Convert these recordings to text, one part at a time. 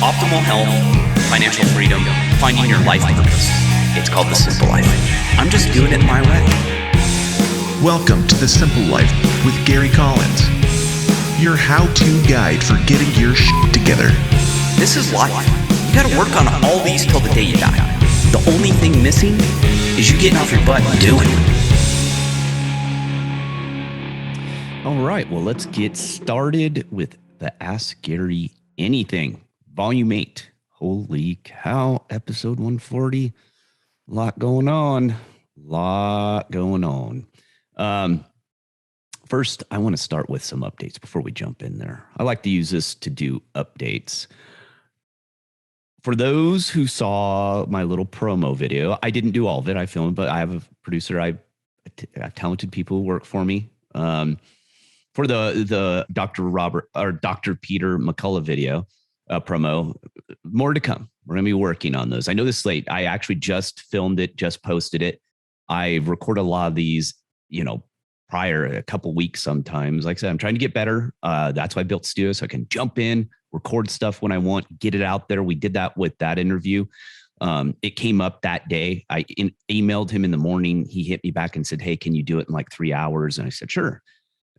optimal health, financial freedom, finding your life purpose. It's called The Simple Life. I'm just doing it my way. Welcome to The Simple Life with Gary Collins, your how-to guide for getting your shit together. This is life. You gotta work on all these till the day you die. The only thing missing is you getting off your butt and doing it. All right, well, let's get started with the Ask Gary Anything, Volume 8. Holy cow, episode 140. A lot going on. First, I want to start with some updates before we jump in there. I like to use this to do updates. For those who saw my little promo video, I didn't do all of it. I filmed, but I have a producer. I have talented people who work for me. For the Dr. Peter McCullough video promo, more to come. We're going to be working on those. I know this is late. I actually just filmed it, just posted it. I record a lot of these, prior a couple weeks sometimes. Like I said, I'm trying to get better. That's why I built Studio, so I can jump in, record stuff when I want, get it out there. We did that with that interview. It came up that day. I emailed him in the morning. He hit me back and said, "Hey, can you do it in like 3 hours?" And I said, "Sure."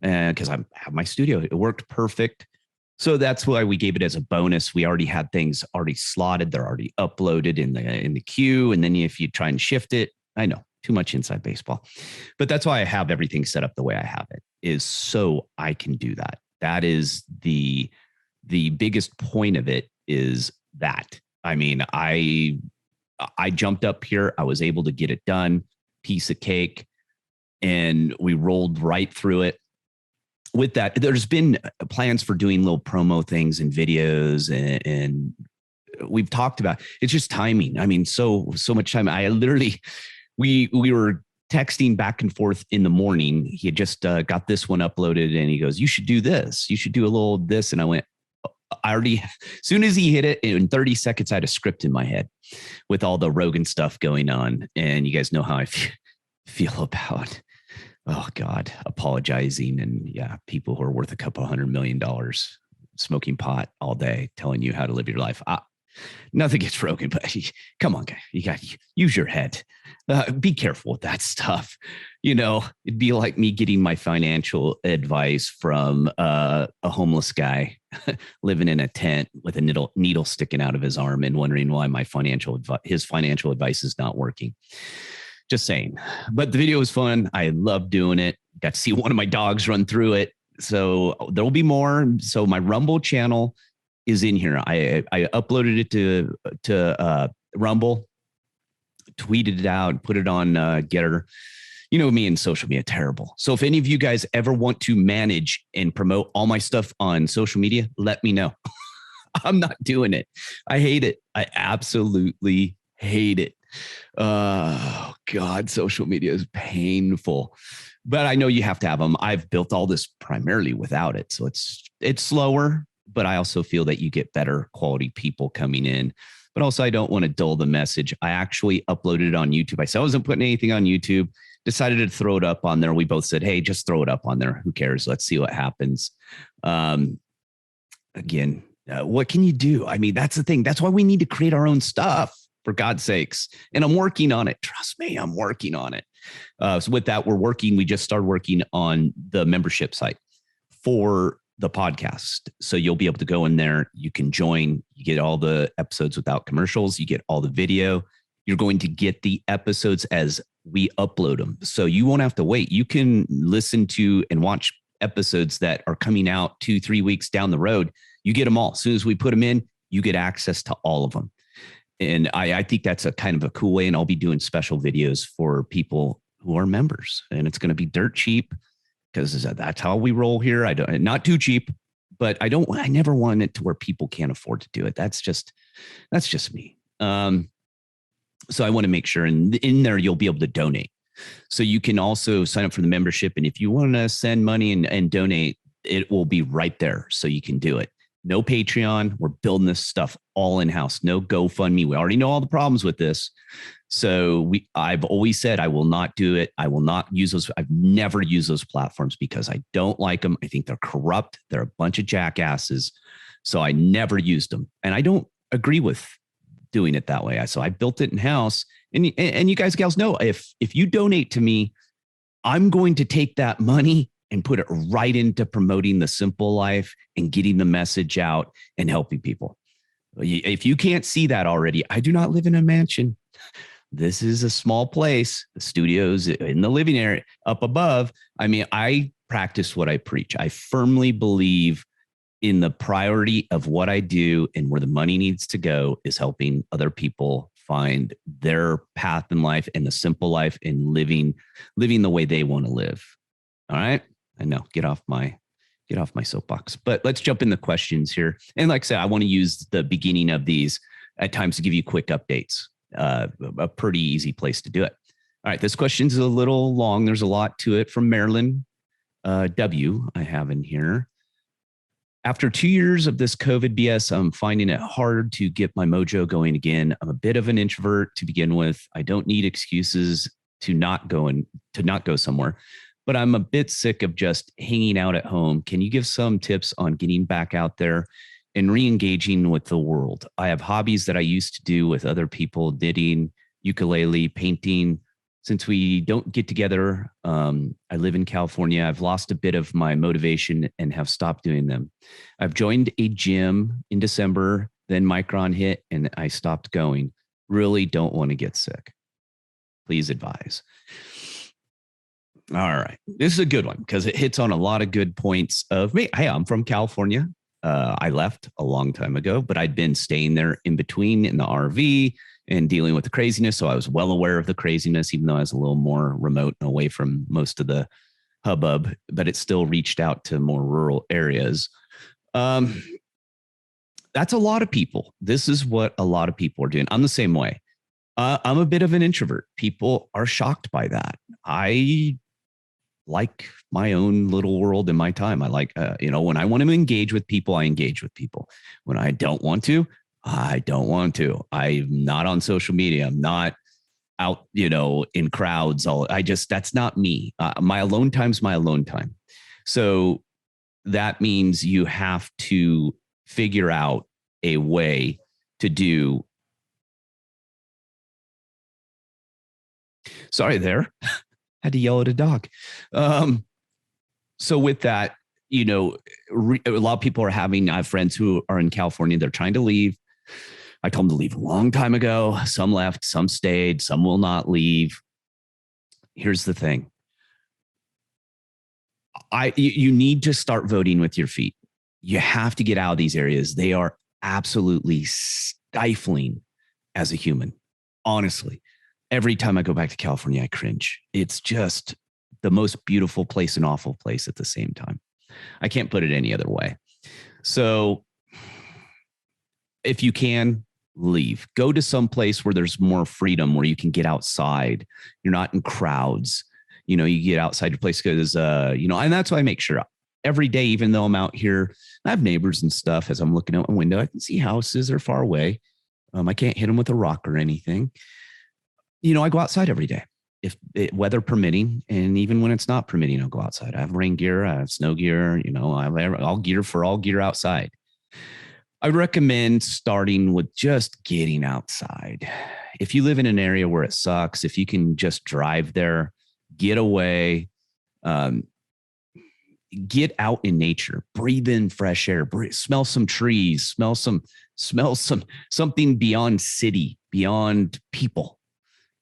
Because I have my studio. It worked perfect. So that's why we gave it as a bonus. We already had things already slotted. They're already uploaded in the queue. And then if you try and shift it, I know, too much inside baseball. But that's why I have everything set up the way I have it, is so I can do that. That is the biggest point of it, is that. I mean, I jumped up here. I was able to get it done. Piece of cake. And we rolled right through it. With that, there's been plans for doing little promo things and videos, and we've talked about, it's just timing. I mean, so much time. I literally, we were texting back and forth in the morning. He had just got this one uploaded, and he goes, "You should do this. You should do a little this." And I went, as soon as he hit it, in 30 seconds, I had a script in my head with all the Rogan stuff going on. And you guys know how I feel about, oh God, apologizing, and people who are worth a couple $100 million smoking pot all day, telling you how to live your life. Nothing gets Rogan, but come on, guy, you got to use your head. Be careful with that stuff. It'd be like me getting my financial advice from a homeless guy living in a tent with a needle sticking out of his arm and wondering why his financial advice is not working. Just saying. But the video was fun. I loved doing it. Got to see one of my dogs run through it. So there will be more. So my Rumble channel is in here. I uploaded it to Rumble, tweeted it out, put it on Getter. You know me and social media, terrible. So if any of you guys ever want to manage and promote all my stuff on social media, let me know. I'm not doing it. I hate it. I absolutely hate it. Oh God, social media is painful, but I know you have to have them. I've built all this primarily without it. So it's slower, but I also feel that you get better quality people coming in, but also I don't want to dull the message. I actually uploaded it on YouTube. I said I wasn't putting anything on YouTube, decided to throw it up on there. We both said, "Hey, just throw it up on there. Who cares? Let's see what happens." Again, what can you do? I mean, that's the thing. That's why we need to create our own stuff. For God's sakes. And I'm working on it. Trust me, I'm working on it. So with that, we just started working on the membership site for the podcast. So you'll be able to go in there. You can join. You get all the episodes without commercials. You get all the video. You're going to get the episodes as we upload them. So you won't have to wait. You can listen to and watch episodes that are coming out 2-3 weeks down the road. You get them all. As soon as we put them in, you get access to all of them. And I think that's a kind of a cool way. And I'll be doing special videos for people who are members. And it's going to be dirt cheap, because that's how we roll here. Not too cheap, but I never want it to where people can't afford to do it. That's just me. So I want to make sure, and in there, you'll be able to donate. So you can also sign up for the membership. And if you want to send money and donate, it will be right there. So you can do it. No Patreon. We're building this stuff all in-house. No GoFundMe. We already know all the problems with this. So I've always said I will not do it. I will not use those. I've never used those platforms because I don't like them. I think they're corrupt. They're a bunch of jackasses. So I never used them. And I don't agree with doing it that way. So I built it in house, and you guys, gals know if you donate to me, I'm going to take that money and put it right into promoting the simple life and getting the message out and helping people. If you can't see that already, I do not live in a mansion. This is a small place. The studio's in the living area up above. I mean, I practice what I preach. I firmly believe in the priority of what I do, and where the money needs to go is helping other people find their path in life and the simple life and living the way they want to live. All right. I know, get off my soapbox, but let's jump in the questions here. And like I said, I want to use the beginning of these at times to give you quick updates. A pretty easy place to do it. All right. This question's a little long. There's a lot to it from Marylin W. I have in here. After 2 years of this COVID BS, I'm finding it hard to get my mojo going again. I'm a bit of an introvert to begin with. I don't need excuses to not go somewhere, but I'm a bit sick of just hanging out at home. Can you give some tips on getting back out there and re-engaging with the world? I have hobbies that I used to do with other people: knitting, ukulele, painting. Since we don't get together, I live in California. I've lost a bit of my motivation and have stopped doing them. I've joined a gym in December, then Omicron hit and I stopped going. Really don't want to get sick. Please advise. All right. This is a good one because it hits on a lot of good points of me. Hey, I'm from California. I left a long time ago, but I'd been staying there in between in the RV and dealing with the craziness. So I was well aware of the craziness, even though I was a little more remote and away from most of the hubbub, but it still reached out to more rural areas. That's a lot of people. This is what a lot of people are doing. I'm the same way. I'm a bit of an introvert. People are shocked by that. I like my own little world in my time. I like, when I want to engage with people, I engage with people. When I don't want to, I don't want to. I'm not on social media. I'm not out, in crowds. That's not me. My alone time's my alone time. So that means you have to figure out a way to do. Sorry there. Had to yell at a dog. So with that, a lot of people are having, I have friends who are in California. They're trying to leave. I told them to leave a long time ago. Some left, some stayed, some will not leave. Here's the thing. You need to start voting with your feet. You have to get out of these areas. They are absolutely stifling as a human. Honestly, every time I go back to California, I cringe. It's just the most beautiful place and awful place at the same time. I can't put it any other way. So if you can, leave. Go to some place where there's more freedom, where you can get outside. You're not in crowds. You get outside your place because, and that's why I make sure every day, even though I'm out here, I have neighbors and stuff. As I'm looking out my window, I can see houses are far away. I can't hit them with a rock or anything. I go outside every day, if weather permitting. And even when it's not permitting, I'll go outside. I have rain gear, I have snow gear, I have all gear outside. I recommend starting with just getting outside. If you live in an area where it sucks, if you can just drive there, get away, get out in nature, breathe in fresh air, smell some trees, smell something beyond city, beyond people.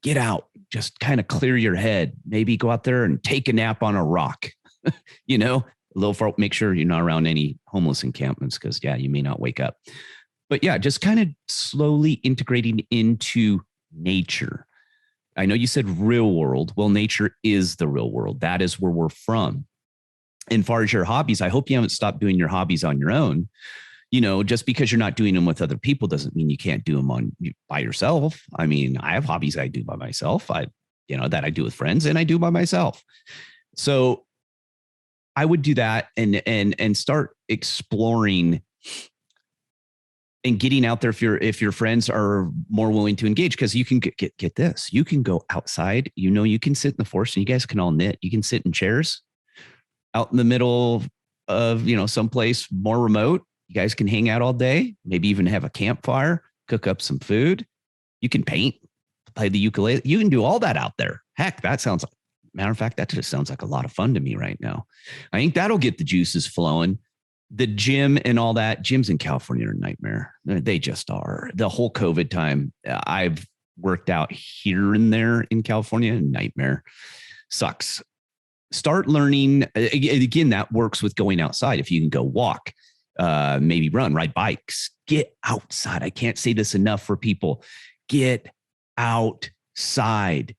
Get out, just kind of clear your head. Maybe go out there and take a nap on a rock, a little far, make sure you're not around any homeless encampments because, you may not wake up. But just kind of slowly integrating into nature. I know you said real world. Well, nature is the real world. That is where we're from. And as far as your hobbies, I hope you haven't stopped doing your hobbies on your own. Just because you're not doing them with other people doesn't mean you can't do them by yourself. I mean, I have hobbies I do by myself. That I do with friends and I do by myself. So I would do that and start exploring and getting out there if your friends are more willing to engage, because you can get this. You can go outside, you can sit in the forest and you guys can all knit. You can sit in chairs out in the middle of, someplace more remote. You guys can hang out all day, maybe even have a campfire, cook up some food. You can paint, play the ukulele. You can do all that out there. Heck, that sounds, matter of fact, that just sounds like a lot of fun to me right now. I think that'll get the juices flowing. The gym and all that, gyms in California are a nightmare. They just are. The whole COVID time, I've worked out here and there in California, nightmare. Sucks. Start learning. Again, that works with going outside. If you can go walk, maybe run, ride bikes, get outside. I can't say this enough for people. Get outside.